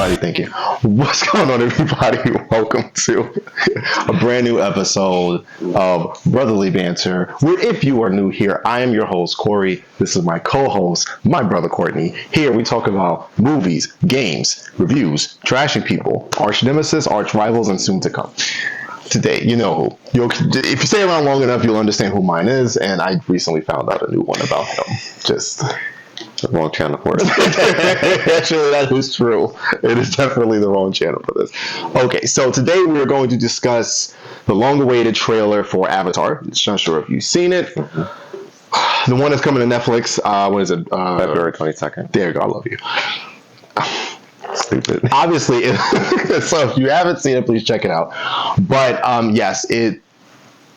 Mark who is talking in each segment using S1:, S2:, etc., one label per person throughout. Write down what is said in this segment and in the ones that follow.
S1: Alrighty, thank you. What's going on, everybody? Welcome to a brand new episode of Brotherly Banter. If you are new here, I am your host, Corey. This is my co-host, my brother, Courtney. Here we talk about movies, games, reviews, trashing people, arch nemesis, arch rivals, and soon to come. Today, you know who. If you stay around long enough, you'll understand who mine is, and I recently found out a new one about him. Just...
S2: the wrong channel for it.
S1: Actually, that was true. It is definitely the wrong channel for this. Okay, so today we're going to discuss the long-awaited trailer for Avatar. I'm not sure if you've seen it. Mm-hmm. The one that's coming to Netflix. What is it?
S2: February 22nd.
S1: There you go. I love you.
S2: Stupid.
S1: Obviously, so if you haven't seen it, please check it out. But yes, it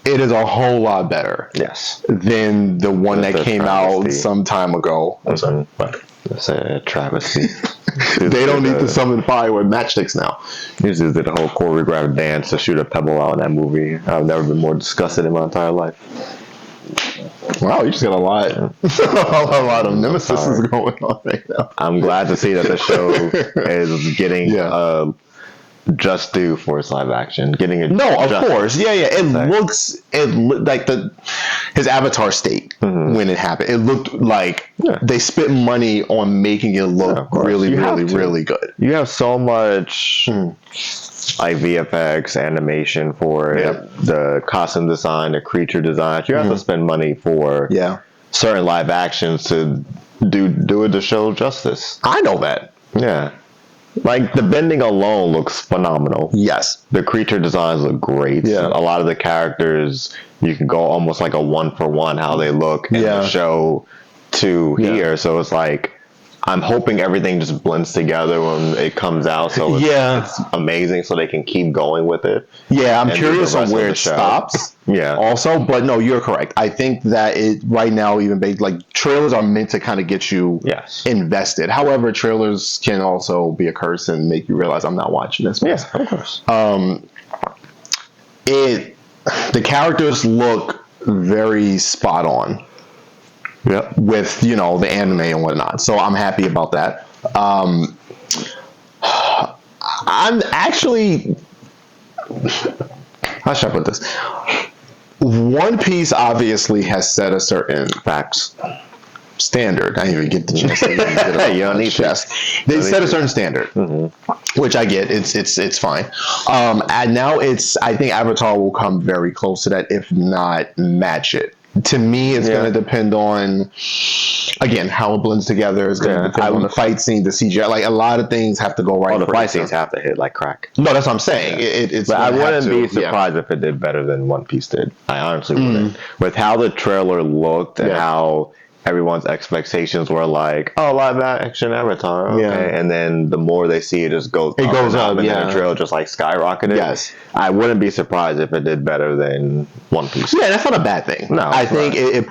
S1: is a whole lot better.
S2: Yes.
S1: Than the one that came out some time ago.
S2: It's a travesty.
S1: They don't need to summon fire with matchsticks now.
S2: He just did a whole choreographed dance to shoot a pebble out in that movie. I've never been more disgusted in my entire life.
S1: Wow, you just got a lot of nemesis going on right now.
S2: I'm glad to see that the show is getting just due for its live action. Getting it.
S1: No, of course. Yeah. It looks like his Avatar state when it happened. It looked like they spent money on making it look really good.
S2: You have so much like VFX animation for it, the costume design, the creature design. You have to spend money for certain live actions to do it to show justice.
S1: I know that.
S2: Yeah. Like, the bending alone looks phenomenal.
S1: Yes.
S2: The creature designs look great.
S1: Yeah.
S2: A lot of the characters, you can go almost like a one-for-one how they look in the show to here. So it's like, I'm hoping everything just blends together when it comes out. So it's amazing so they can keep going with it.
S1: Yeah, I'm curious on where it stops. Also, but no, you're correct. I think that it right now, even like trailers are meant to kind of get you invested. However, trailers can also be a curse and make you realize I'm not watching this.
S2: Yeah, of course.
S1: The characters look very spot on. With the anime and whatnot, so I'm happy about that. I'm actually, how should I put this? One Piece obviously has set a certain standard. I didn't even get the chance to get it off.
S2: You don't need
S1: chest. They set a certain standard, which I get. It's fine. And now I think Avatar will come very close to that, if not match it. To me, it's going to depend on, again, how it blends together. It's going to depend on the fight scene, the CGI. Like, a lot of things have to go right.
S2: The fight scenes have to hit like crack.
S1: No, that's what I'm saying. It's.
S2: But I wouldn't be surprised if it did better than One Piece did. I honestly wouldn't. With how the trailer looked and how everyone's expectations were like, oh, live action Avatar, okay. And then the more they see it just goes up, and then the trailer just like skyrocketed.
S1: Yes.
S2: I wouldn't be surprised if it did better than One Piece.
S1: Yeah, that's not a bad thing. No, I think it'll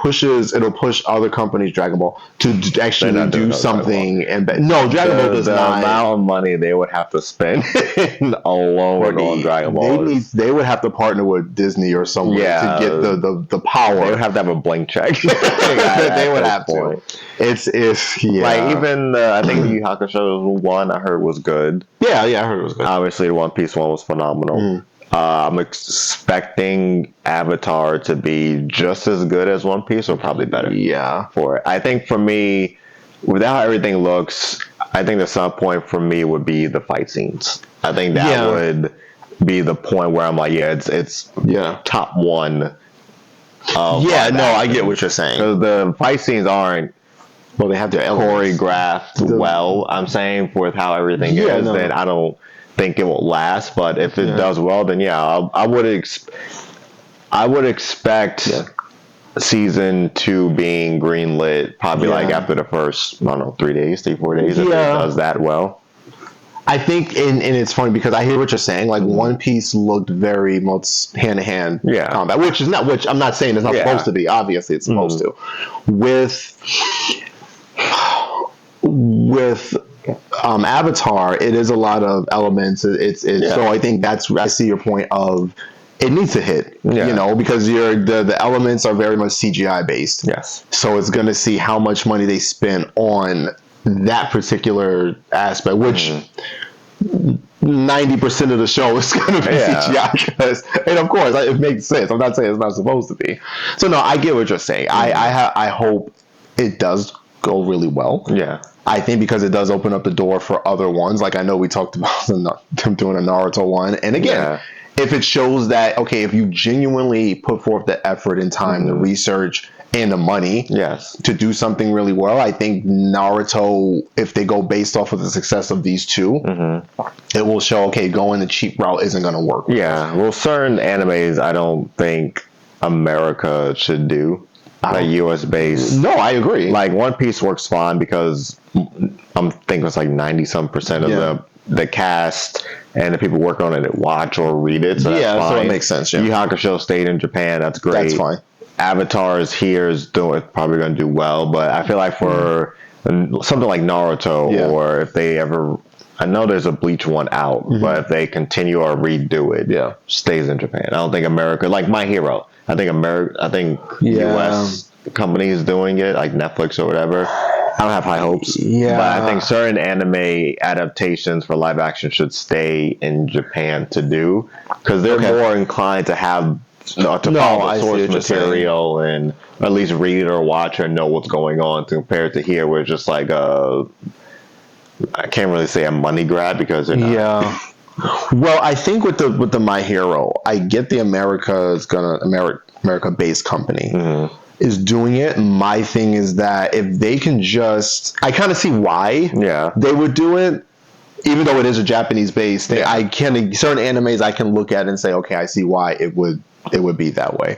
S1: push other companies, Dragon Ball, to actually do something. No, Dragon Ball does not.
S2: The amount of money they would have to spend alone on Dragon Ball.
S1: They would have to partner with Disney or someone to get the power.
S2: They would have to have a blank check.
S1: They would have to. It's
S2: like even I think the Yu Hakusho one I heard was good.
S1: Yeah, I heard it was good.
S2: Obviously, the One Piece one was phenomenal. I'm expecting Avatar to be just as good as One Piece, or probably better.
S1: Yeah.
S2: For it, I think for me, with how everything looks, I think the sub point for me would be the fight scenes. I think that would be the point where I'm like, it's top one.
S1: I get what you're saying.
S2: Because the fight scenes aren't
S1: they have their
S2: choreographed well. I'm saying for how everything is, then I don't think it will last. But if it does well, then I would expect season 2 being greenlit probably like after the first 3 days, 4 days. If it does that well.
S1: I think, and it's funny because I hear what you're saying. Like, One Piece looked very much hand-to-hand combat, which I'm not saying it's not supposed to be. Obviously, it's supposed to. With Avatar, it is a lot of elements. So I think I see your point of it needs to hit, because the elements are very much CGI based.
S2: Yes.
S1: So it's going to see how much money they spent on that particular aspect, which 90% of the show is going to be CGI. And of course, it makes sense. I'm not saying it's not supposed to be. So no, I get what you're saying. I hope it does go really well.
S2: Yeah.
S1: I think because it does open up the door for other ones. Like I know we talked about them doing a Naruto one. And again, if it shows that, okay, if you genuinely put forth the effort and time, the research and the money to do something really well, I think Naruto, if they go based off of the success of these two, it will show, okay, going the cheap route isn't going to work.
S2: Yeah. Well, certain animes I don't think America should do. Like US based.
S1: No, I agree.
S2: Like One Piece works fine because I'm thinking it's like 90% of the cast and the people working on it watch or read it. So that's fine.
S1: So it makes sense. Yeah.
S2: Yu Hakusho stayed in Japan. That's great.
S1: That's fine.
S2: Avatar is here, is probably going to do well, but I feel like for something like Naruto, or if they ever, I know there's a Bleach one out, but if they continue or redo it, stays in Japan. I don't think America, like My Hero, I think US companies doing it, like Netflix or whatever. I don't have high hopes. Yeah. But I think certain anime adaptations for live action should stay in Japan to do, because they're more inclined to have follow the source material and at least read or watch or know what's going on, compared to here where it's just like I can't really say a money grab because they're not.
S1: Yeah. Well, I think with the My Hero, I get the America based company is doing it. My thing is that if they can just, I kind of see why they would do it, even though it is a Japanese based thing. I can, certain animes I can look at and say, okay, I see why it would be that way.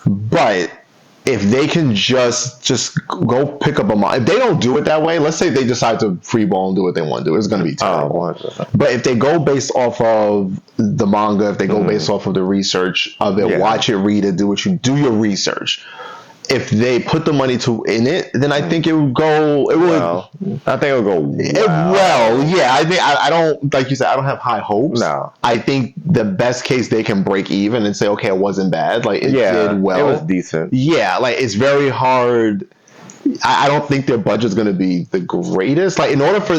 S1: But if they can just go pick up a manga, if they don't do it that way, let's say they decide to freeball and do what they want to do, it's going to be terrible. But if they go based off of the manga, if they go based off of the research of it, watch it, read it, do your research. If they put the money in it, then I think it would go.
S2: I think it would go
S1: I don't, like you said, I don't have high hopes.
S2: No,
S1: I think the best case they can break even and say, okay, it wasn't bad. Like it did well.
S2: It was decent.
S1: Yeah, like it's very hard. I don't think their budget's going to be the greatest. Like in order for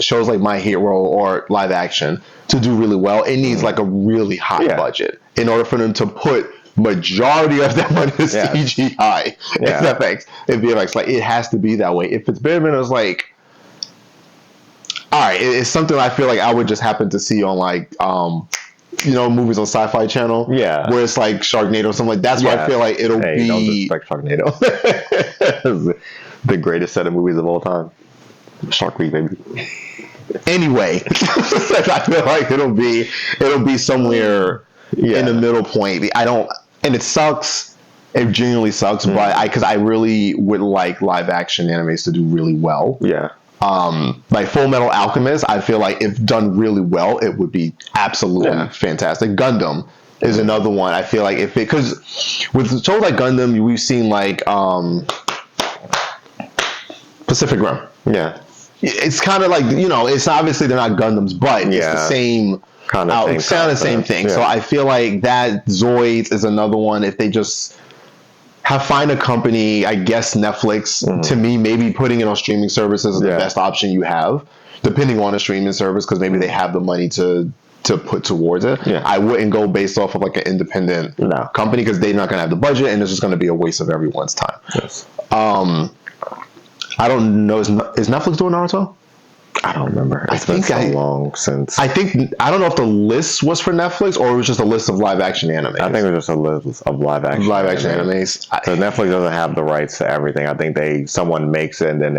S1: shows like My Hero or live action to do really well, it needs like a really high budget in order for them to put majority of that money is CGI and VFX. Like it has to be that way. If it's bare minimum, it's like, all right, it's something I feel like I would just happen to see on like movies on Sci-Fi Channel, where it's like Sharknado or something like that. That's why I feel like it'll be. Don't disrespect
S2: Sharknado. The greatest set of movies of all time. Shark Week, baby.
S1: Anyway, I feel like it'll be somewhere in the middle point. And it sucks. It genuinely sucks, but because I really would like live action animes to do really well. Yeah. Like Full Metal Alchemist, I feel like if done really well, it would be absolutely fantastic. Gundam is another one. I feel like because with shows like Gundam, we've seen like Pacific Rim. Yeah. It's kind of like, it's obviously they're not Gundams, but it's the same kind of same thing. Yeah. So I feel like that Zoids is another one. If they just find a company, I guess Netflix, to me, maybe putting it on streaming services is the best option you have, depending on a streaming service, because maybe they have the money to put towards it. Yeah. I wouldn't go based off of like an independent company, because they're not going to have the budget, and it's just going to be a waste of everyone's time. Yes. I don't know. Is Netflix doing Naruto?
S2: I don't remember. It's been so long since.
S1: I don't know if the list was for Netflix or it was just a list of live action animes.
S2: I think it was just a list of live action
S1: animes.
S2: So Netflix doesn't have the rights to everything. I think someone makes it and then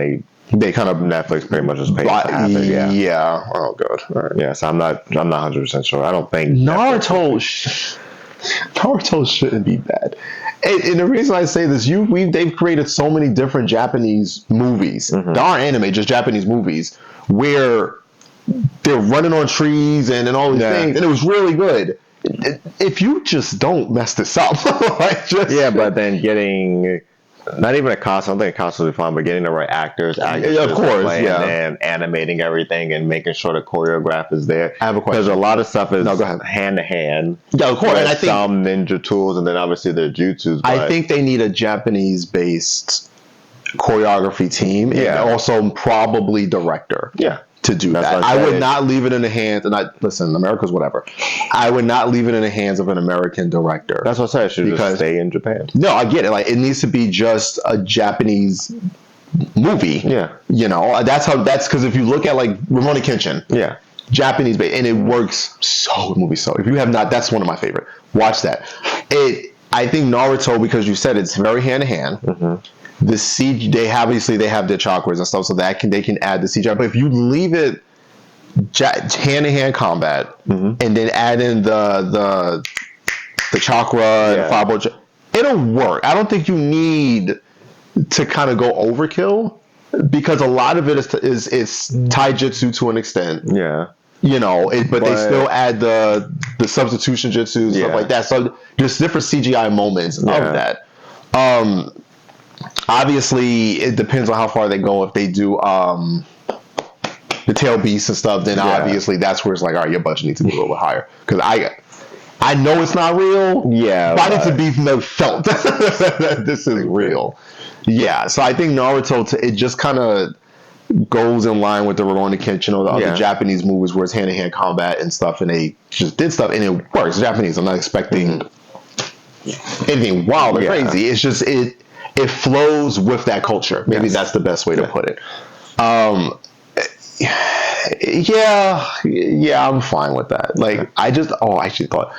S2: they kind of Netflix pretty much just pays to have it. Yeah.
S1: Yeah. Oh god.
S2: Right. Yeah. So I'm not 100% sure. I don't think
S1: Naruto shouldn't be bad. And the reason I say this, they've created so many different Japanese movies. There aren't anime, just Japanese movies, where they're running on trees and all these things, and it was really good. If you just don't mess this up,
S2: but then getting not even a costume, I think a costume would be fine, but getting the right actors,
S1: of course,
S2: and then animating everything and making sure the choreograph is there.
S1: I have a question.
S2: Because a lot of stuff is hand to hand.
S1: Yeah, of course. And I think
S2: some ninja tools, and then obviously the jutsus.
S1: I think they need a Japanese based choreography team, and also probably director.
S2: Yeah.
S1: To do that, I would not leave it in the hands. And listen, America's whatever. I would not leave it in the hands of an American director.
S2: That's what I said. It should just stay in Japan.
S1: No, I get it. Like, it needs to be just a Japanese movie.
S2: Yeah,
S1: that's because if you look at like Rurouni Kenshin, Japanese, and it works so. Movie so. If you have not, that's one of my favorite. Watch that. I think Naruto, because you said it's very hand to hand. The CG, they have their chakras and stuff, so that they can add the CGI. But if you leave it hand to hand combat, and then add in the chakra and fireball, it'll work. I don't think you need to kind of go overkill, because a lot of it is taijutsu to an extent.
S2: Yeah.
S1: But they still add the substitution jutsu and stuff like that. So there's different CGI moments of that. Obviously, it depends on how far they go. If they do the tail beasts and stuff, then obviously that's where it's like, all right, your budget needs to be a little bit higher. Because I know it's not real. Yeah. But I need to be felt that this is real. Yeah. So I think Naruto, it just kind of goes in line with the Rurouni Kenshin or the other Japanese movies where it's hand-to-hand combat and stuff, and they just did stuff, and it works. Japanese. I'm not expecting anything wild or crazy. It's just it flows with that culture. Maybe that's the best way to put it. I'm fine with that. Like, I actually thought,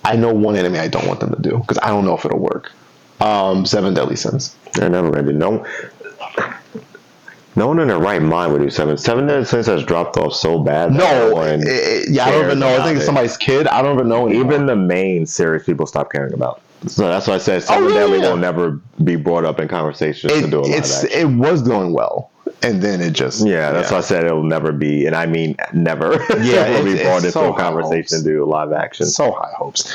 S1: I know one anime I don't want them to do, because I don't know if it'll work. 7 Deadly Sins.
S2: I never read it. No one in their right mind would do 7. 7 Deadly Sins has dropped off so bad.
S1: I don't even know. I think it's somebody's kid. I don't even know anymore.
S2: Even the main series people stop caring about. So that's why I said 7 Deadly will never be brought up in conversation to do a live action.
S1: It was doing well, and then it just...
S2: Yeah, that's why I said it'll never be, and I mean never, will be brought into a conversation to do live action.
S1: So high hopes.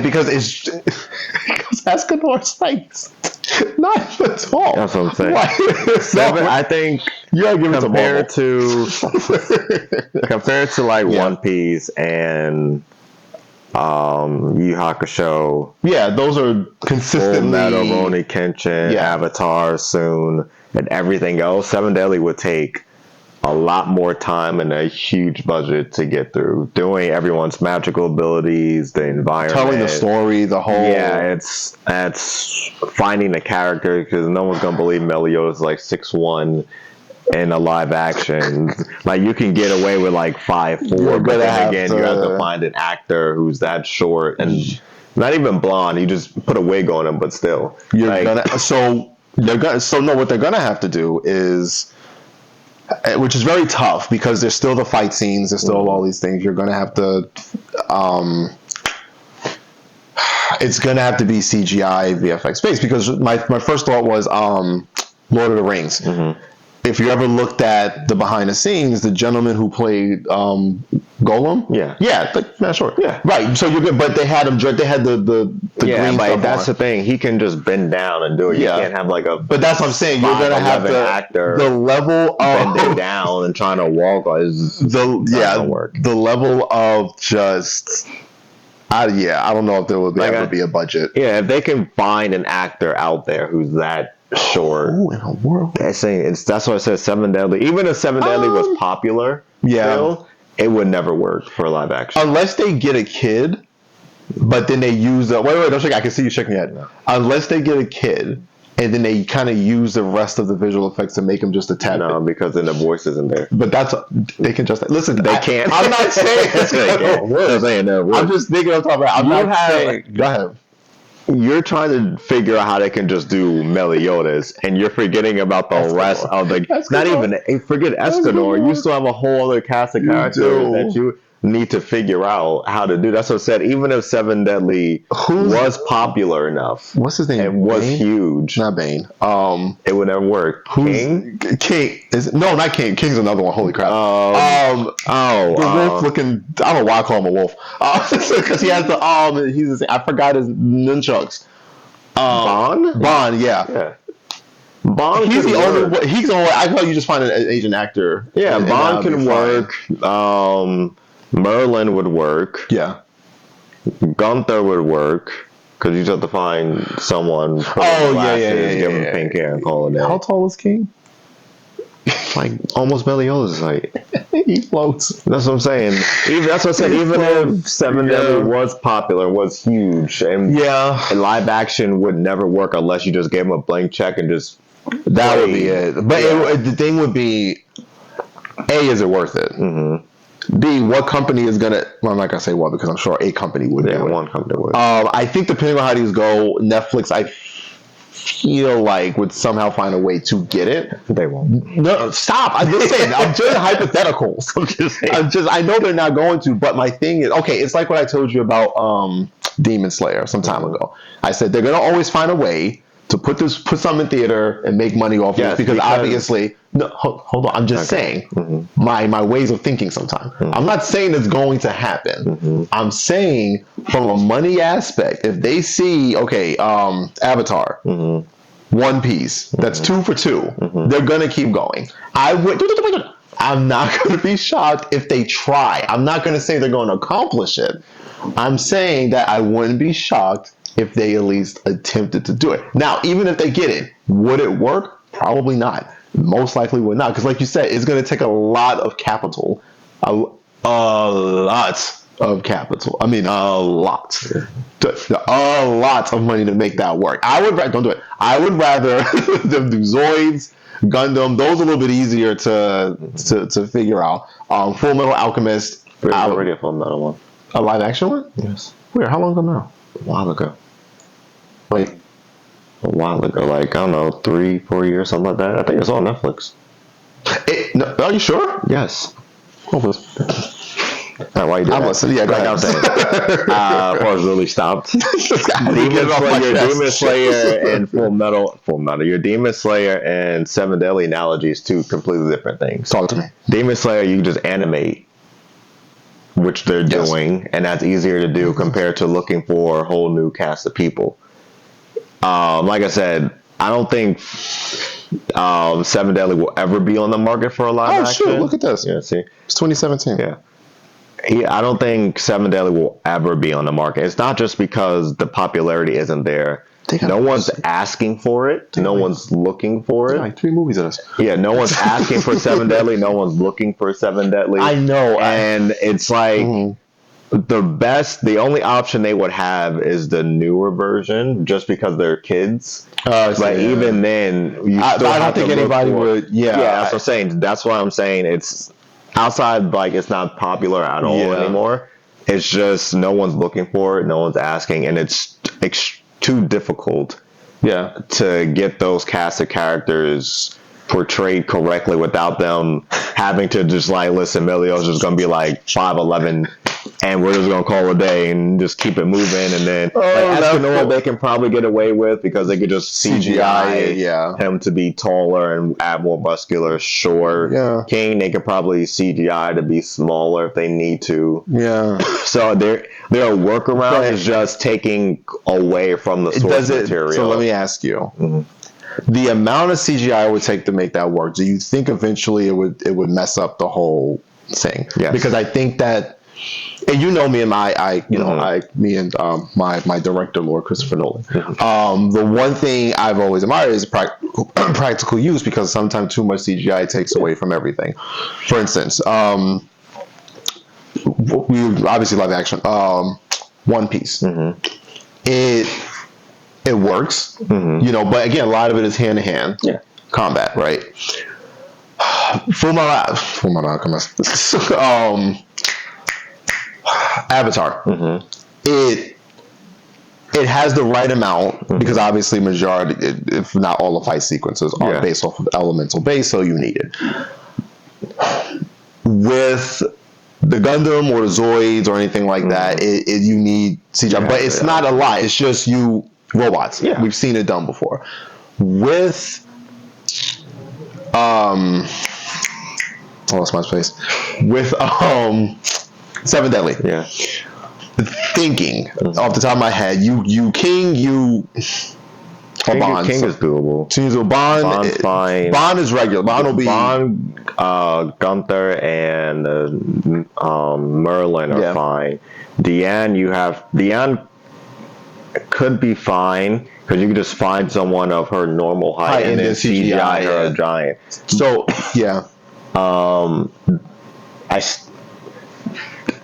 S1: Because it's... because Escanor's like... not at all.
S2: That's what I'm saying. 7, I think, compared to like One Piece and Yu Hakusho,
S1: those are consistently
S2: Rurouni Kenshin, Avatar soon, and everything else. 7 Deadly would take a lot more time and a huge budget to get through. Doing everyone's magical abilities, the environment,
S1: telling the story, the whole...
S2: it's finding the character, because no one's gonna believe Meliodas is like 6'1" in a live action. Like, you can get away with like 5'4", but then again, you have to find an actor who's that short and not even blonde. You just put a wig on him, but still.
S1: What they're gonna have to do is, which is very tough, because there's still the fight scenes, there's still all these things. You're gonna have to, it's gonna have to be CGI VFX based, because my first thought was Lord of the Rings. If you ever looked at the behind the scenes, the gentleman who played Gollum, sure, right. So you're good, but they had him. They had the green
S2: but
S1: stuff
S2: that's
S1: on.
S2: the thing. He can just bend down and do it. You can't have like a.
S1: But that's what I'm saying. You're gonna have the level of
S2: bending down and trying to walk is work.
S1: The level of just. I don't know if there would ever be a budget.
S2: Yeah, if they can find an actor out there who's that short.
S1: In a world.
S2: That's what I said. 7 Deadly. Even if 7 Deadly was popular, still, it would never work for live action.
S1: Unless they get a kid, but then they use wait, don't shake. I can see you shaking your head. No. Unless they get a kid, and then they kind of use the rest of the visual effects to make him just a tad.
S2: No, because then the voice isn't there.
S1: But they can just listen.
S2: They can't.
S1: I'm not saying it's gonna work. I'm just thinking on top of it. I'm not saying. Go ahead.
S2: You're trying to figure out how they can just do Meliodas, and you're forgetting about the rest of the. Not even forget Escanor. You still have a whole other cast of characters that you need to figure out how to do. That's what I said. Even if 7 Deadly was popular enough,
S1: what's his name?
S2: It was huge.
S1: Not Bane.
S2: It would never work. King
S1: not King. King's another one. Holy crap.
S2: The
S1: wolf looking. I don't know why I call him a wolf. Because he has the I forgot his nunchucks. Bond. Yeah.
S2: Bond.
S1: He's the only one. He's the only. I thought you just find an Asian actor.
S2: Yeah, Bond can work. Merlin would work.
S1: Yeah.
S2: Gunther would work. Because you just have to find someone, put
S1: Oh,
S2: on
S1: yeah,
S2: glasses, give him pink hair, and call it a
S1: How
S2: day.
S1: tall is King?
S2: Like almost Meliodas' height.
S1: He floats.
S2: That's what I'm saying. Even that's what I said.
S1: He
S2: Even
S1: floats.
S2: if Seven
S1: Yeah.
S2: Deadly was popular, was huge, and
S1: Yeah.
S2: live action would never work unless you just gave him a blank check and just
S1: That would be it. But
S2: Yeah.
S1: the thing would be, A, is it worth it?
S2: Mm-hmm.
S1: B, what company is going to, well, I'm not going to say what because I'm sure a company would do it.
S2: one company would.
S1: I think depending on how these go, Netflix, I feel like would somehow find a way to get it.
S2: They won't.
S1: No, stop. I'm just saying. I'm just hypotheticals. I know they're not going to, but my thing is, okay, it's like what I told you about Demon Slayer some time ago. I said they're going to always find a way to put something in theater and make money off of it because obviously, no, hold on. I'm just saying my ways of thinking sometimes. I'm not saying it's going to happen. I'm saying from a money aspect, if they see, okay, Avatar, One Piece, that's 2 for 2, they're going to keep going. I'm not going to be shocked if they try. I'm not going to say they're going to accomplish it. I'm saying that I wouldn't be shocked if they at least attempted to do it. Now, even if they get it, would it work? Probably not. Most likely would not. Because like you said, it's going to take a lot of capital. A lot of capital. I mean, a lot. A lot of money to make that work. Don't do it. I would rather them do Zoids, Gundam. Those are a little bit easier to figure out. Full Metal Alchemist.
S2: There's already a Full Metal one.
S1: A live action one?
S2: Yes.
S1: Where? How long ago now?
S2: A while ago.
S1: Like
S2: a while ago, like I don't know, 3-4 years, something like that. I think it's on Netflix.
S1: No, are you sure?
S2: Yes.
S1: Hopefully.
S2: Why you do
S1: I'm
S2: that?
S1: listening. Yeah, go ahead.
S2: I'm saying. Before it really stopped. Demon Slayer and Full Metal. Your Demon Slayer and Seven Deadly Analogies, two completely different things.
S1: Talk to me.
S2: Demon Slayer, you can just animate, which they're doing, and that's easier to do compared to looking for a whole new cast of people. Like I said, I don't think Seven Deadly will ever be on the market for a live action. Oh, shoot,
S1: look at this.
S2: Yeah, see?
S1: It's 2017.
S2: Yeah. I don't think Seven Deadly will ever be on the market. It's not just because the popularity isn't there. No one's asking for it. No one's looking for it.
S1: Like 3 movies of this.
S2: Yeah, no one's asking for Seven Deadly. No one's looking for Seven Deadly.
S1: I know.
S2: And it's like... The only option they would have is the newer version, just because they're kids. But even then,
S1: I don't think anybody would. Yeah,
S2: that's what I'm saying. That's why I'm saying it's outside. Like it's not popular at all anymore. It's just no one's looking for it, no one's asking, and it's too difficult.
S1: Yeah,
S2: to get those cast of characters portrayed correctly without them having to just like, listen, Melio's just gonna be like 5'11", and we're just gonna call it a day and just keep it moving. And then Escanor, they can probably get away with because they could just CGI him to be taller and add more muscular. Sure, King, they could probably CGI to be smaller if they need to.
S1: Yeah.
S2: So their workaround is just taking away from the source material.
S1: So let me ask you. The amount of CGI it would take to make that work, do you think eventually it would mess up the whole thing?
S2: Yes.
S1: Because I think that, and you know me and my director, Lord Christopher Nolan. The one thing I've always admired is practical use, because sometimes too much CGI takes away from everything. For instance, we obviously live action. One Piece. It works, but again, a lot of it is hand-to-hand combat, right? Full Metal Alchemist. Avatar. It has the right amount, because obviously majority, if not all the fight sequences are based off of elemental base, so you need it. With the Gundam or the Zoids or anything like that, you need CGI, but it's not a lot. It's just robots. Yeah. We've seen it done before. With I lost my space. With Seven Deadly. Yeah. Thinking off the top of my head, King Bond.
S2: King is doable.
S1: Bond's
S2: fine.
S1: Bond is regular. Bond will be
S2: Gunther and Merlin are fine. Deanne could be fine because you could just find someone of her normal height and then CGI her a giant.
S1: So yeah,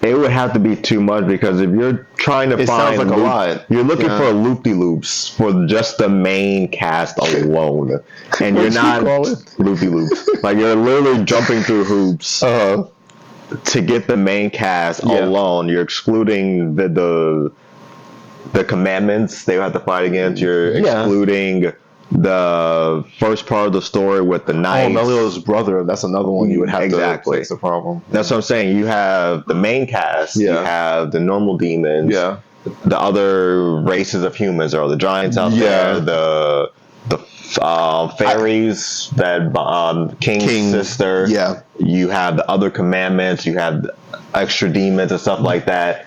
S2: it would have to be too much because if you're trying to find,
S1: sounds like a lot.
S2: You're looking for loop-de-loops for just the main cast alone, and you're not loop-de-loops. Like you're literally jumping through hoops to get the main cast alone. You're excluding the commandments they have to fight against. You're excluding the first part of the story with the knights.
S1: Oh, Melio's brother. That's another one you would have to fix the problem.
S2: That's what I'm saying. You have the main cast. You have the normal demons.
S1: Yeah.
S2: The other races of humans are the giants out there. The fairies, that King's sister.
S1: Yeah.
S2: You have the other commandments. You have extra demons and stuff like that.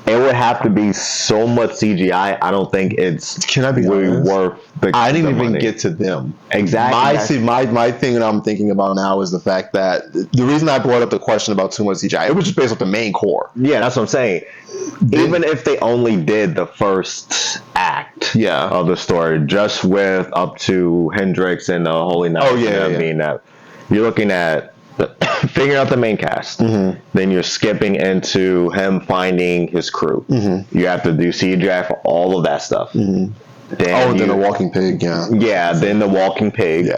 S2: It would have to be so much CGI. I don't think it's really worth the
S1: I didn't even
S2: money.
S1: get to them.
S2: Exactly.
S1: My thing that I'm thinking about now is the fact that the reason I brought up the question about too much CGI, it was just based off the main core.
S2: Yeah, that's what I'm saying. Even if they only did the first act of the story, just with up to Hendrix and the Holy Knight being that, you're looking at figuring out the main cast. Then you're skipping into him finding his crew. You have to do CGI for all of that stuff. Then
S1: the walking pig.
S2: Then the walking pig.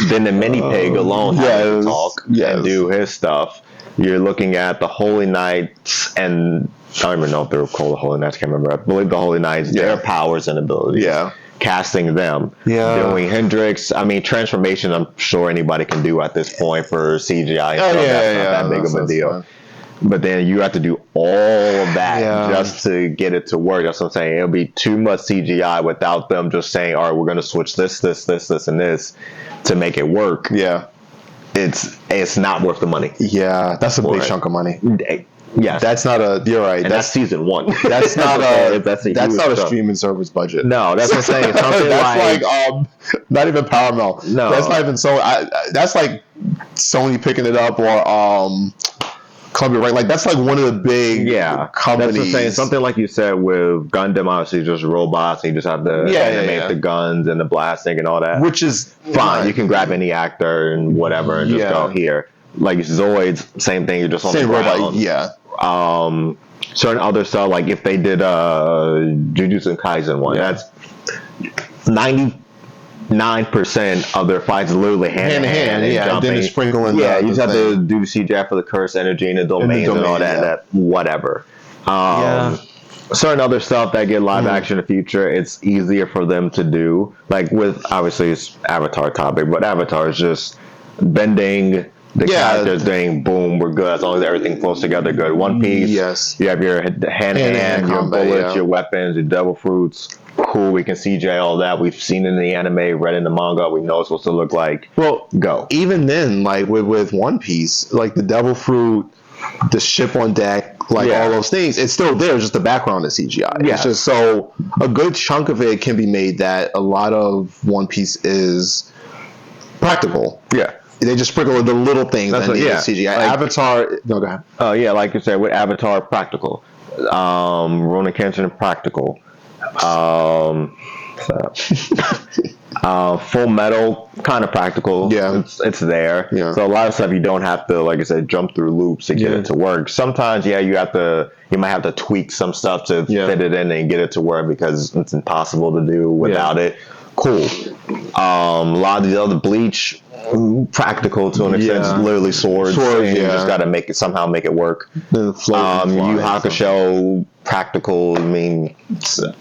S2: Then the mini pig alone has to talk and do his stuff. You're looking at the Holy Knights, and I don't even know if they're called the Holy Knights. I can't remember. I believe the Holy Knights, their powers and abilities. Casting them, doing Hendrix. I mean, transformation. I'm sure anybody can do at this point for CGI. That's not that big of a deal. Fun. But then you have to do all of that just to get it to work. That's what I'm saying. It'll be too much CGI without them just saying, "All right, we're going to switch this, and this to make it work." Yeah, it's not worth the money.
S1: Yeah, that's a big chunk of money.
S2: Yeah,
S1: that's not a. You're right.
S2: And that's season 1.
S1: That's not a.
S2: that's
S1: not a streaming service budget.
S2: No, that's what I'm saying. Something
S1: that's like not even Paramount.
S2: No,
S1: that's not even so. That's like Sony picking it up or Columbia, right? Like that's like one of the big companies. That's what I'm saying.
S2: Something like you said with Gundam, obviously just robots. And you just have to animate the guns and the blasting and all that,
S1: which is
S2: fine. You can grab any actor and whatever and just go here. Like Zoids, same thing. You're just on the ground.
S1: Robot.
S2: Certain other stuff, like if they did Jujutsu Kaisen one, that's 99% of their fights literally hand in hand. And
S1: then the sprinkling.
S2: Yeah, you just have to do the CGI for the curse energy and the domains and all that. That whatever. Certain other stuff that get live action in the future, it's easier for them to do. Like with obviously it's Avatar topic, but Avatar is just bending. The characters doing boom, we're good as long as everything flows together good. One Piece, you have your hand-to-hand, your bullets, your weapons, your devil fruits. Cool, we can CJ all that. We've seen it in the anime, read in the manga, we know it's supposed to look like.
S1: Well,
S2: go.
S1: Even then, like with One Piece, like the devil fruit, the ship on deck, like all those things, it's still there, just the background is CGI. It's just so a good chunk of it can be made that a lot of One Piece is practical. Yeah. They just sprinkle the little things that need CGI. Like, Avatar. No, go ahead.
S2: Oh yeah, like you said, with Avatar, practical. Ronan Kenshin, practical. Full Metal, kind of practical. Yeah, it's there. Yeah. So a lot of stuff you don't have to, like I said, jump through loops to get it to work. Sometimes, you might have to tweak some stuff to fit it in and get it to work because it's impossible to do without it. Cool. A lot of the other Bleach, practical to an extent. It's literally swords and you just got to somehow make it work. Yu Hakusho, practical,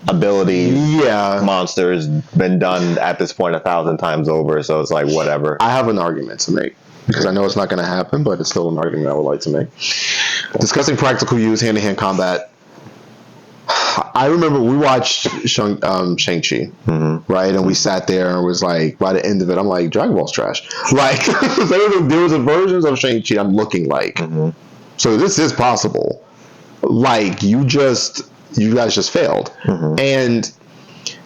S2: ability monster has been done at this point 1,000 times over, so it's like whatever.
S1: I have an argument to make because I know it's not going to happen, but it's still an argument I would like to make. Discussing practical use, hand-to-hand combat. I remember we watched Shang-Chi, right? And we sat there and was like, by the end of it, I'm like, Dragon Ball's trash. Like, there was a version of Shang-Chi I'm looking like. So this is possible. Like, you guys just failed. And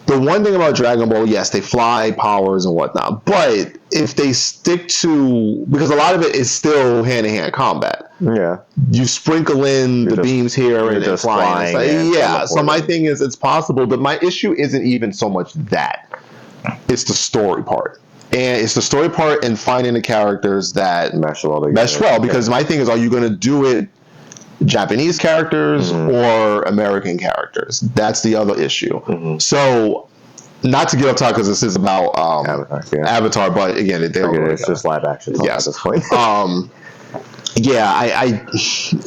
S1: the one thing about Dragon Ball, yes, they fly powers and whatnot, but if they stick to, because a lot of it is still hand-to-hand combat.
S2: Yeah.
S1: You sprinkle in the beams here and then flying. Yeah, so my thing is, it's possible, but my issue isn't even so much that. It's the story part. And it's the story part and finding the characters that mesh well, because my thing is, are you going to do it Japanese characters or American characters? That's the other issue. So, not to get up top because this is about Avatar, but again,
S2: it's just live action.
S1: Yes. At this point. I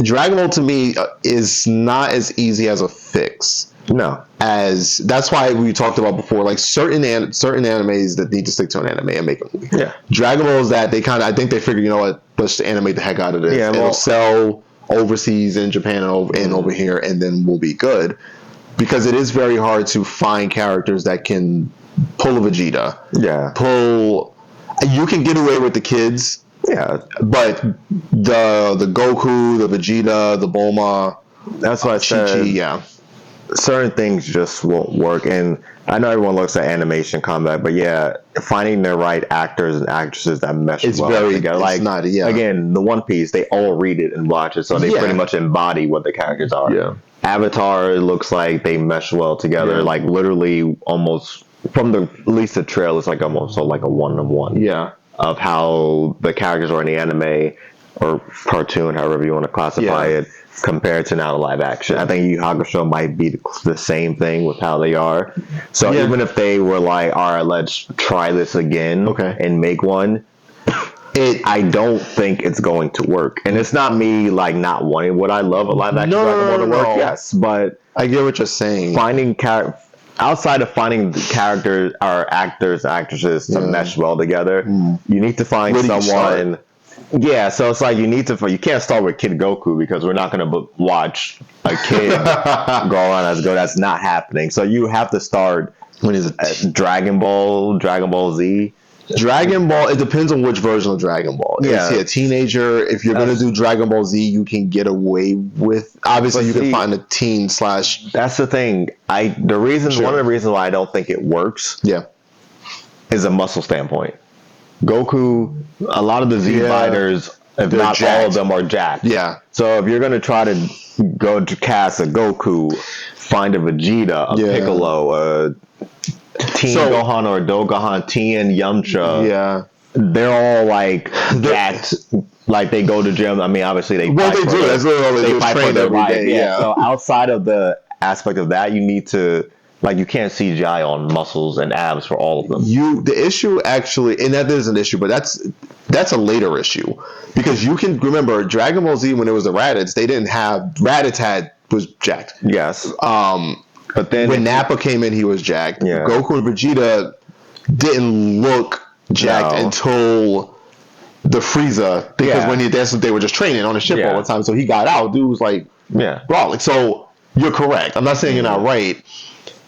S1: Dragon Ball to me is not as easy as a fix.
S2: No.
S1: That's why we talked about before, like certain animes that need to stick to an anime and make a movie.
S2: Yeah.
S1: Dragon Ball is that I think they figured, you know what, let's just animate the heck out of this. Yeah, it'll sell overseas in Japan and over here, and then we'll be good. Because it is very hard to find characters that can pull a Vegeta. Yeah. You can get away with the kids. Yeah. But the Goku, the Vegeta, the Bulma.
S2: That's why I said.
S1: Yeah.
S2: Certain things just won't work. And I know everyone looks at animation combat, but yeah, finding the right actors and actresses that mesh well together. Like, again, the One Piece, they all read it and watch it, so they pretty much embody what the characters are. Yeah. Avatar, it looks like they mesh well together, like literally almost from at least the trail, it's like almost like a one-on-one. Yeah. Of how the characters are in the anime or cartoon, however you want to classify it, compared to now live action. I think Yu Yu Hakusho might be the same thing with how they are. So even if they were like, all right, let's try this again and make one, I don't think it's going to work. And it's not me like not wanting what I love a live action Dragon Ball to work. Yes, but
S1: I get what you're saying.
S2: Outside of finding the characters or actors, actresses to mesh well together, you need to find someone. Yeah, so it's like you can't start with Kid Goku because we're not going to watch a kid go around as go. That's not happening. So you have to start Dragon Ball Z.
S1: Dragon Ball, it depends on which version of Dragon Ball. Yeah. If you're a teenager, if you're going to do Dragon Ball Z, you can get away with, obviously you can find a teen /
S2: That's the thing. One of the reasons why I don't think it works is a muscle standpoint. Goku, a lot of the Z fighters, if not jacked. All of them, are jacked. Yeah. So if you're going to try to go to cast a Goku, find a Vegeta, a Piccolo, a Teen Gohan or Dogohan, Tien, Yamcha, they're all like jacked. Like they go to gym. I mean, obviously they.
S1: Well, they do. That's literally they train every day.
S2: Yeah. So outside of the aspect of that, you need to. Like, you can't CGI on muscles and abs for all of them.
S1: The issue actually, and that is an issue, but that's a later issue. Because you can remember Dragon Ball Z when it was the Raditz, they didn't have, Raditz was jacked.
S2: Yes.
S1: But then when Nappa came in, he was jacked. Yeah. Goku and Vegeta didn't look jacked until the Frieza, because that's what they were just training on the ship all the time. So he got out, dude was like, brawling. So you're correct. I'm not saying you're not right.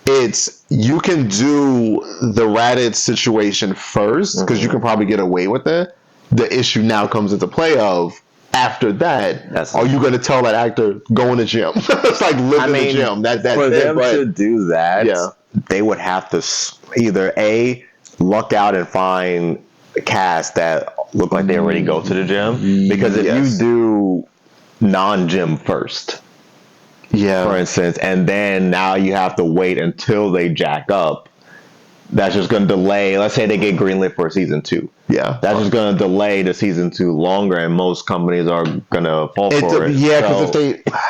S1: You can do the Raditz situation first because you can probably get away with it. The issue now comes into play of after that, are you going to tell that actor go in the gym? It's like live in the gym.
S2: For them to do that, they would have to either luck out and find a cast that look like they already go to the gym. Because if you do non-gym first, for instance, and then now you have to wait until they jack up. That's just going to delay. Let's say they get greenlit for season 2. Yeah, that's just going to delay the season 2 longer, and most companies are going to fall for it.
S1: Yeah, because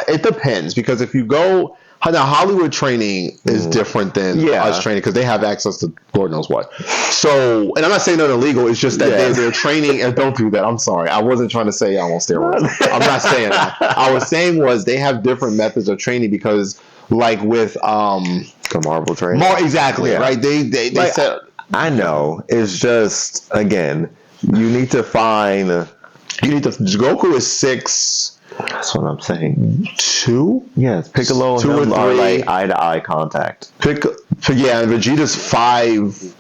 S1: it depends. Because if you go now, Hollywood training is different than us training because they have access to Lord knows what. So, and I'm not saying they're illegal. It's just that they're training. And don't do that. I'm sorry. I wasn't trying to say I'm on steroids. I'm not saying that. I was saying they have different methods of training because, like with
S2: the Marvel training,
S1: exactly right. They like, said.
S2: I know. It's just again, you need to find.
S1: Goku is 6.
S2: That's what I'm saying.
S1: 2?
S2: Yes, Piccolo and
S1: 2 or 3
S2: are like eye-to-eye contact.
S1: And Vegeta's 5.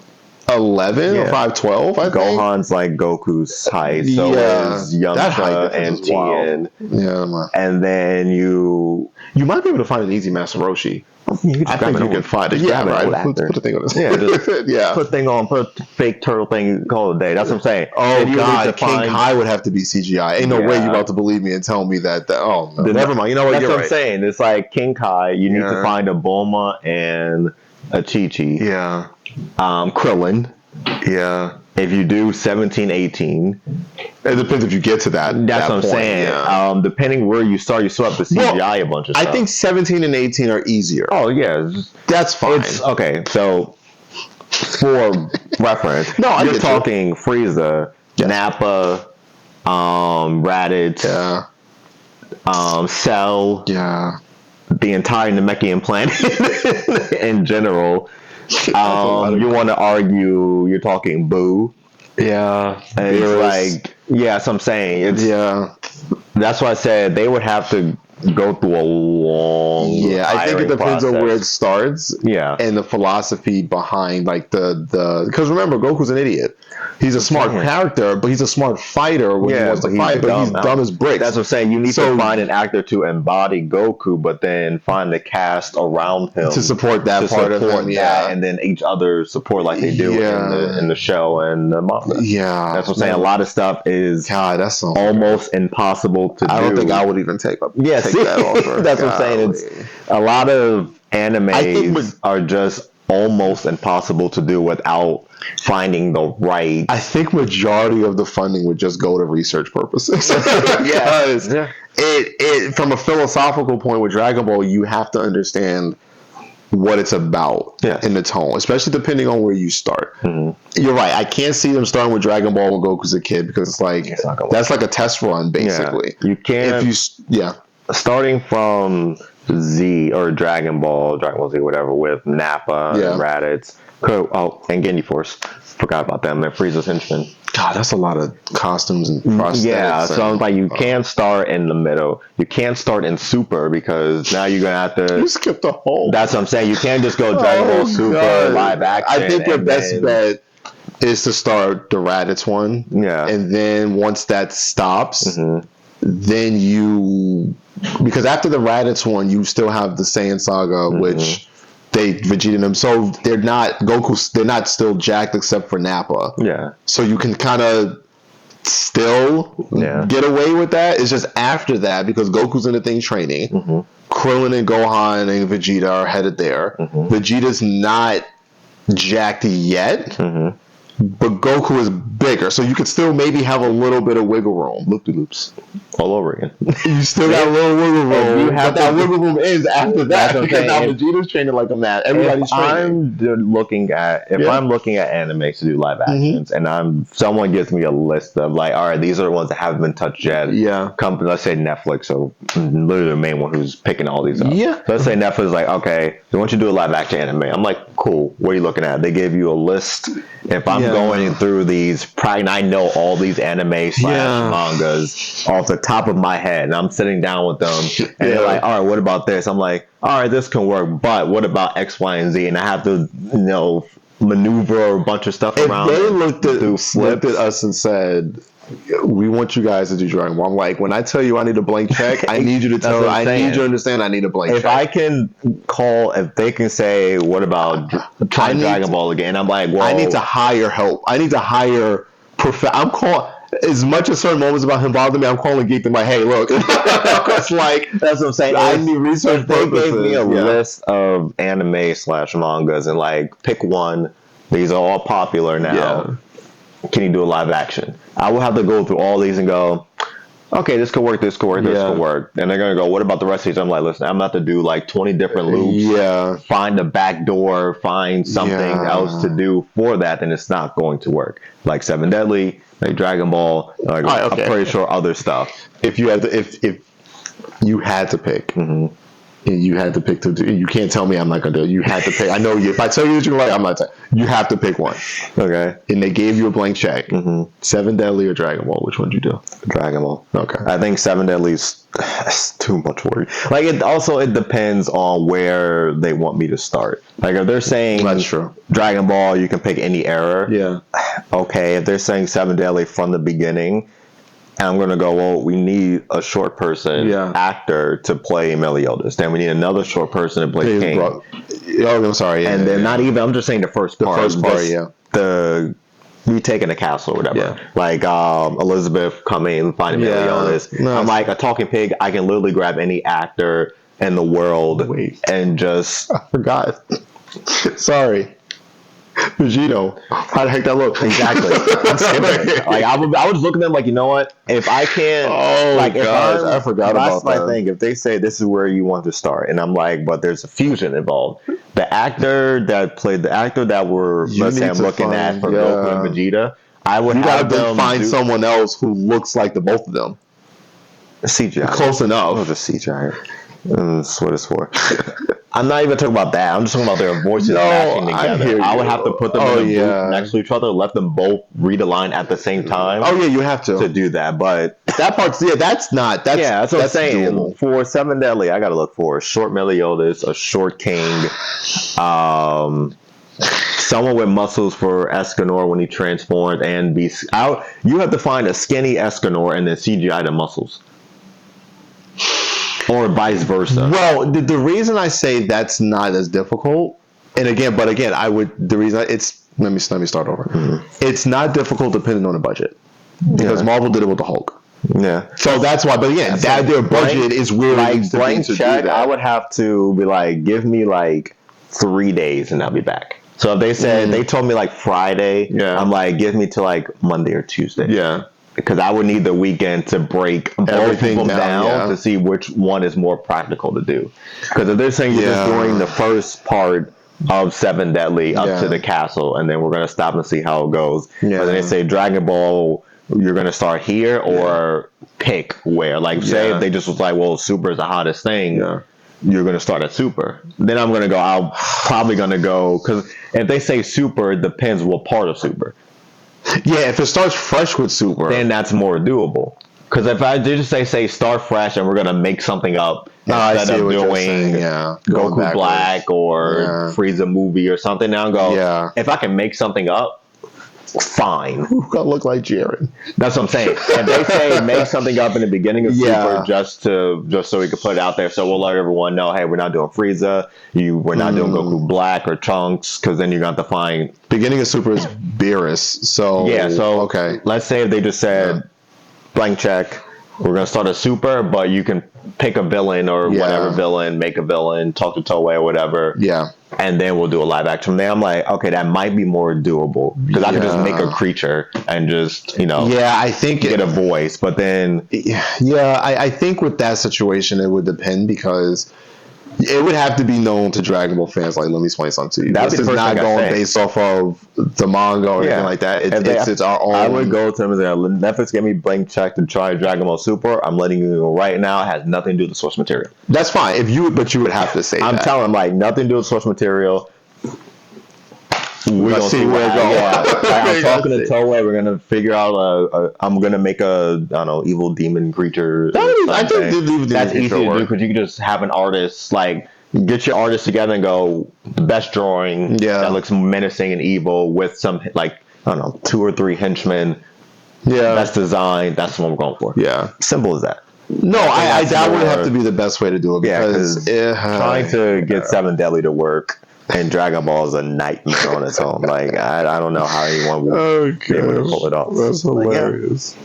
S1: 11 or 5'12", I think.
S2: Gohan's like Goku's height, so is
S1: that height
S2: Yamcha
S1: difference
S2: and
S1: is wild.
S2: Tien.
S1: Yeah, man.
S2: And then you
S1: might be able to find an easy Master Roshi. I think you can find it. Yeah, right. Put a thing on this.
S2: Yeah, just
S1: yeah.
S2: put a fake turtle thing, call it a day. That's what I'm saying.
S1: Oh God, King Kai would have to be CGI. Ain't no way you about to believe me and tell me that. Oh no, never mind. You know what?
S2: That's
S1: You're
S2: what
S1: right.
S2: I'm saying. It's like King Kai. You need to find a Bulma and a Chi-Chi.
S1: Yeah.
S2: Krillin.
S1: Yeah.
S2: If you do 17, 18.
S1: It depends if you get to that.
S2: That's what I'm saying. Yeah. Depending where you start, you still have to CGI a bunch of stuff.
S1: I think 17 and 18 are easier.
S2: Oh, yeah.
S1: That's fine.
S2: Okay, so for reference, you're talking Frieza, Nappa, Raditz, Cell, the entire Namekian planet in general. You want to argue you're talking Boo.
S1: Yeah.
S2: It's like, that's what I'm saying. That's why I said they would have to go through a long
S1: I think it depends on where it starts.
S2: Yeah.
S1: And the philosophy behind like the because remember, Goku's an idiot. He's a smart character, but he's a smart fighter when he wants to fight, but he's dumb as bricks.
S2: That's what I'm saying. You need to find an actor to embody Goku, but then find the cast around him
S1: to support that part of him,
S2: and then each other support like they do in the show and the manga.
S1: Yeah.
S2: That's what I'm saying. A lot of stuff is
S1: that's
S2: almost impossible to do.
S1: I don't think I would even take that offer.
S2: That's what I'm saying. It's a lot of animes are just almost impossible to do without finding the right.
S1: I think majority of the funding would just go to research purposes. It from a philosophical point with Dragon Ball, you have to understand what it's about in the tone, especially depending on where you start. You're right. I can't see them starting with Dragon Ball when Goku's a kid because it's like that's like a test run basically.
S2: You can't. Starting from Z or Dragon Ball Z, whatever, with Nappa and Raditz. And Ginyu Force. Forgot about them. They're Frieza's henchmen.
S1: God, that's a lot of costumes and prosthetics.
S2: Yeah, so I'm like, you can't start in the middle. You can't start in Super because now you're going to have to...
S1: You skipped a whole...
S2: That's what I'm saying. You can't just go Dragon Ball Super live action.
S1: I think your best bet is to start the Raditz one.
S2: Yeah.
S1: And then once that stops, then you... Because after the Raditz one, you still have the Saiyan Saga, which... Vegeta and them, so they're not they're not still jacked except for Nappa.
S2: Yeah.
S1: So you can kind of still get away with that. It's just after that, because Goku's in the thing training, Krillin and Gohan and Vegeta are headed there. Vegeta's not jacked yet, but Goku is bigger, so you could still maybe have a little bit of wiggle room.
S2: Loop-de-loops. All over again.
S1: You still got a little wiggle room, but that wiggle room ends after that. Because now Vegeta's training like a man. Everybody's training.
S2: I'm looking at anime to do live actions, and someone gives me a list of like, all right, these are the ones that haven't been touched yet.
S1: Yeah.
S2: Company, let's say Netflix, so literally the main one who's picking all these up.
S1: Yeah.
S2: So let's say Netflix is like, okay, they want you to do a live action anime. I'm like, cool. What are you looking at? They give you a list. If I'm going through these, probably I know all these anime / mangas off the top of my head, and I'm sitting down with them, and they're like, all right, what about this? I'm like, all right, this can work, but what about X, Y, and Z? And I have to, maneuver a bunch of stuff around.
S1: If they looked at us and said, we want you guys to do Dragon Ball. I'm like, when I tell you I need a blank check, I need you to tell. I need you to understand. I need a blank check.
S2: If I can if they can say, what about trying Dragon Ball again? I'm like, well,
S1: I need to hire help. I need to hire. I'm calling. As much as certain moments about him bother me, I'm calling Geek and like, hey, look. It's like,
S2: that's what I'm saying.
S1: I need research purposes.
S2: They gave me a list of anime / mangas and like, pick one. These are all popular now. Yeah. Can you do a live action? I will have to go through all these and go, okay, this could work, this could work, this could work. And they're going to go, what about the rest of these? I'm like, listen, I'm about to do like 20 different loops.
S1: Yeah.
S2: Find a back door, find something else to do for that, then it's not going to work. Like Seven Deadly, like Dragon Ball, like I'm pretty sure other stuff.
S1: If you had to, if you had to pick, and you had to pick you can't tell me I'm not gonna do it. You had to pick. I know you. If I tell you that you're right, I'm not. You have to pick one.
S2: Okay.
S1: And they gave you a blank check. Mm-hmm. Seven Deadly or Dragon Ball? Which one would you do?
S2: Dragon Ball.
S1: Okay.
S2: I think Seven Deadly's too much work. Like it depends on where they want me to start. Like if they're saying
S1: that's true.
S2: Dragon Ball, you can pick any era.
S1: Yeah.
S2: Okay. If they're saying Seven Deadly from the beginning, and I'm gonna go, well, we need a short person actor to play Meliodas. Then we need another short person to play King.
S1: Oh, I'm sorry.
S2: And then not even. I'm just saying the first part.
S1: The first part, yeah.
S2: The retaking the castle or whatever.
S1: Yeah.
S2: Like Elizabeth coming and finding Meliodas. No, I'm like a talking pig. I can literally grab any actor in the world and just.
S1: I forgot. Sorry. Vegito. How the heck that look?
S2: Exactly. I'm skipping. Like I was looking at them like, you know what? If I can't,
S1: I forgot about that.
S2: That's my thing. If they say this is where you want to start, and I'm like, but there's a fusion involved. The actor that were let's say I'm looking at for Goku and Vegeta, I would have them
S1: find someone else who looks like the both of them.
S2: CGI.
S1: Close enough.
S2: Oh, just CGI. That's what it's for. I'm not even talking about that. I'm just talking about their voices matching together. I would have to put them in a booth next to each other, let them both read a line at the same time.
S1: Oh yeah, you have to
S2: do that. But
S1: that part's that's what I'm saying.
S2: Doable. For Seven Deadly, I got to look for a short Meliodas, a short King, someone with muscles for Escanor when he transforms, and you have to find a skinny Escanor and then CGI the muscles. Or vice versa.
S1: Well, the reason I say that's not as difficult, let me start over. Mm-hmm. It's not difficult depending on the budget. Because Marvel did it with the Hulk.
S2: Yeah.
S1: So that's why, but again, their budget is where it needs to be to
S2: check,
S1: do that.
S2: I would have to be like, give me like 3 days and I'll be back. So if they said, they told me like Friday, I'm like, give me to like Monday or Tuesday.
S1: Yeah.
S2: Because I would need the weekend to break both of them down to see which one is more practical to do. Because if they're saying you're just doing the first part of Seven Deadly up to the castle, and then we're going to stop and see how it goes. Yeah. But then they say Dragon Ball, you're going to start here or pick where. Like say if they just was like, well, Super is the hottest thing. Yeah. You're going to start at Super. Then I'm probably going to go, because if they say Super, it depends what part of Super.
S1: Yeah, if it starts fresh with Super,
S2: then that's more doable. Because if I did just say start fresh and we're gonna make something up instead of doing Goku Black or Frieza movie or something, now if I can make something up, fine.
S1: Who gonna look like Jiren?
S2: That's what I'm saying. If they say make something up in the beginning of Super just so we can put it out there, so we'll let everyone know, hey, we're not doing Frieza, we're not doing Goku Black or Trunks, because then you're going to have to find
S1: beginning of Super is Beerus. So okay.
S2: Let's say if they just said blank check, we're going to start a Super, but you can pick a villain or whatever villain, make a villain, talk to Toei or whatever. Yeah. And then we'll do a live action. There, I'm like, okay, that might be more doable because I could just make a creature and just,
S1: I think
S2: get a voice. But then,
S1: I think with that situation, it would depend because it would have to be known to Dragon Ball fans. Like, let me explain something to you. This is not going based off of the manga or anything like that. It's our own.
S2: I would go to them and say, Netflix, give me blank check to try Dragon Ball Super. I'm letting you know right now. It has nothing to do with the source material.
S1: That's fine. But you would have to say
S2: I'm telling them, like, nothing to do with source material. We're going to see where it goes. I'm talking to Toei. We're going to figure out I'm going to make evil demon creature.
S1: I think
S2: that's easy to do because you can just have an artist, like, get your artists together and go, the best drawing that looks menacing and evil with some, like, 2 or 3 henchmen. Yeah. Best design. That's what we're going for.
S1: Yeah.
S2: Simple as that.
S1: No, that would have to be the best way to do it because
S2: trying to get Seven Deadly to work and Dragon Ball is a nightmare on its own. Like, I don't know how anyone would be able to pull it off.
S1: That's hilarious.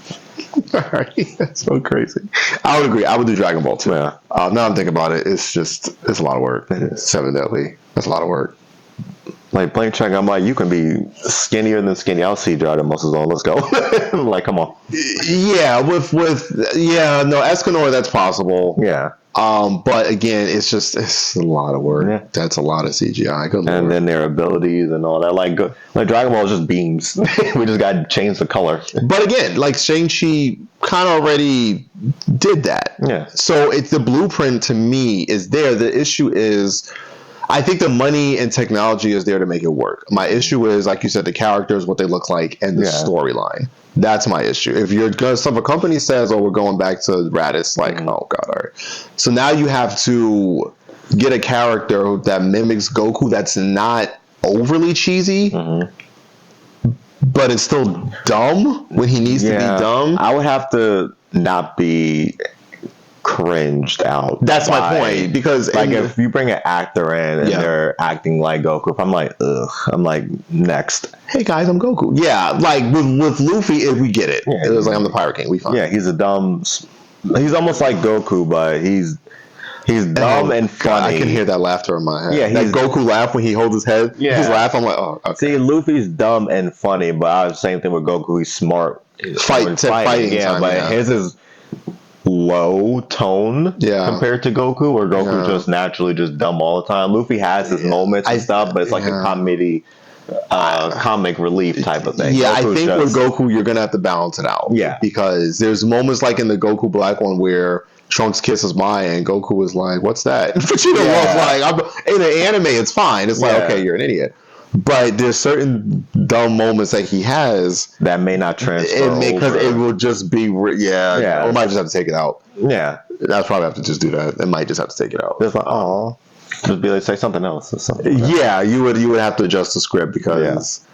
S1: All right. That's so crazy. I would agree. I would do Dragon Ball too. Yeah. Now I'm thinking about it. It's a lot of work. Seven Deadly. That's a lot of work.
S2: Like blank check, I'm like, you can be skinnier than skinny. I'll see Dragon Muscles on. Let's go. Like, come on.
S1: Yeah, no, Escanor, that's possible.
S2: Yeah.
S1: But again, it's a lot of work.
S2: Yeah.
S1: That's a lot of CGI. Good
S2: And
S1: Lord.
S2: then their abilities and all that. Like Dragon Ball is just beams. We just got to change the color.
S1: But again, like Shang-Chi kind of already did that.
S2: Yeah.
S1: So it's the blueprint to me is there. The issue is, I think the money and technology is there to make it work. My issue is, like you said, the characters, what they look like, and the storyline. That's my issue. If a company says, "Oh, we're going back to Raditz," like, oh god, all right. So now you have to get a character that mimics Goku that's not overly cheesy, but it's still dumb when he needs to be dumb.
S2: I would have to not be cringed out.
S1: That's my point, because
S2: like if you bring an actor in and they're acting like Goku, if I'm like, ugh, I'm like, next.
S1: Hey guys, I'm Goku. Yeah, like with Luffy, we get it. Yeah, it was like, I'm the Pirate King. We fine.
S2: Yeah, he's almost like Goku, but he's dumb and funny.
S1: God, I can hear that laughter in my head.
S2: Yeah,
S1: that Goku laugh when he holds his head.
S2: Yeah,
S1: his laugh. I'm like, oh, okay.
S2: See, Luffy's dumb and funny, but same thing with Goku. He's smart. Fighting. Yeah, but his is low tone compared to Goku, where Goku just naturally just dumb all the time. Luffy has his moments and stuff, but it's like a comedy, comic relief type of thing.
S1: Yeah,
S2: Goku's
S1: I think with Goku, you're gonna have to balance it out.
S2: Yeah,
S1: because there's moments like in the Goku Black one where Trunks kisses Maya and Goku was like, "What's that?" Vegeta was like, "In an anime, it's fine." It's like, okay, you're an idiot. But there's certain dumb moments that he has
S2: that may not transfer
S1: because it will just be or might just have to take it out.
S2: Yeah,
S1: that's probably have to just do that. It might just have to take it out.
S2: It's like, oh, just be like, say something else or something.
S1: Yeah, you would have to adjust the script because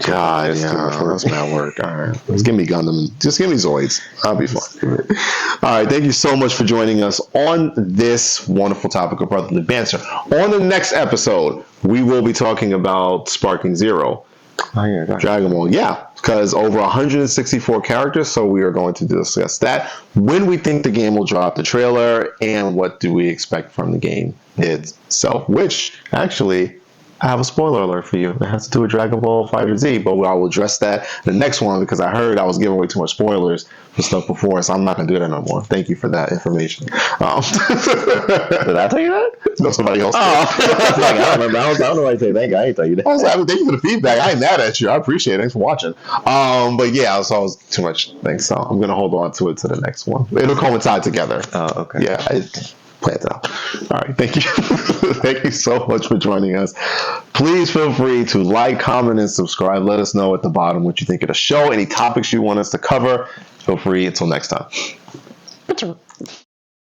S1: God, that's mad work. All right, just give me Gundam. Just give me Zoids. I'll be fine. All right, thank you so much for joining us on this wonderful topic of brotherly banter. On the next episode, we will be talking about Sparking Zero.
S2: Oh yeah,
S1: Dragon Ball. Yeah, because over 164 characters, so we are going to discuss that. When we think the game will drop, the trailer, and what do we expect from the game itself, which actually, I have a spoiler alert for you. It has to do with Dragon Ball FighterZ, but I will address that in the next one because I heard I was giving away too much spoilers for stuff before, so I'm not going to do that no more. Thank you for that information. Did
S2: I tell you that?
S1: No, somebody else did.
S2: I don't remember. I don't know why I say thank you. I ain't tell you that.
S1: I was like, thank you for the feedback. I ain't mad at you. I appreciate it. Thanks for watching. But yeah, so I was too much. Thanks. So I'm going to hold on to it to the next one. It'll coincide together.
S2: Oh, okay.
S1: Yeah, plans out. All right, thank you. Thank you so much for joining us. Please feel free to like, comment, and subscribe. Let us know at the bottom what you think of the show, any topics you want us to cover. Feel free. Until next time.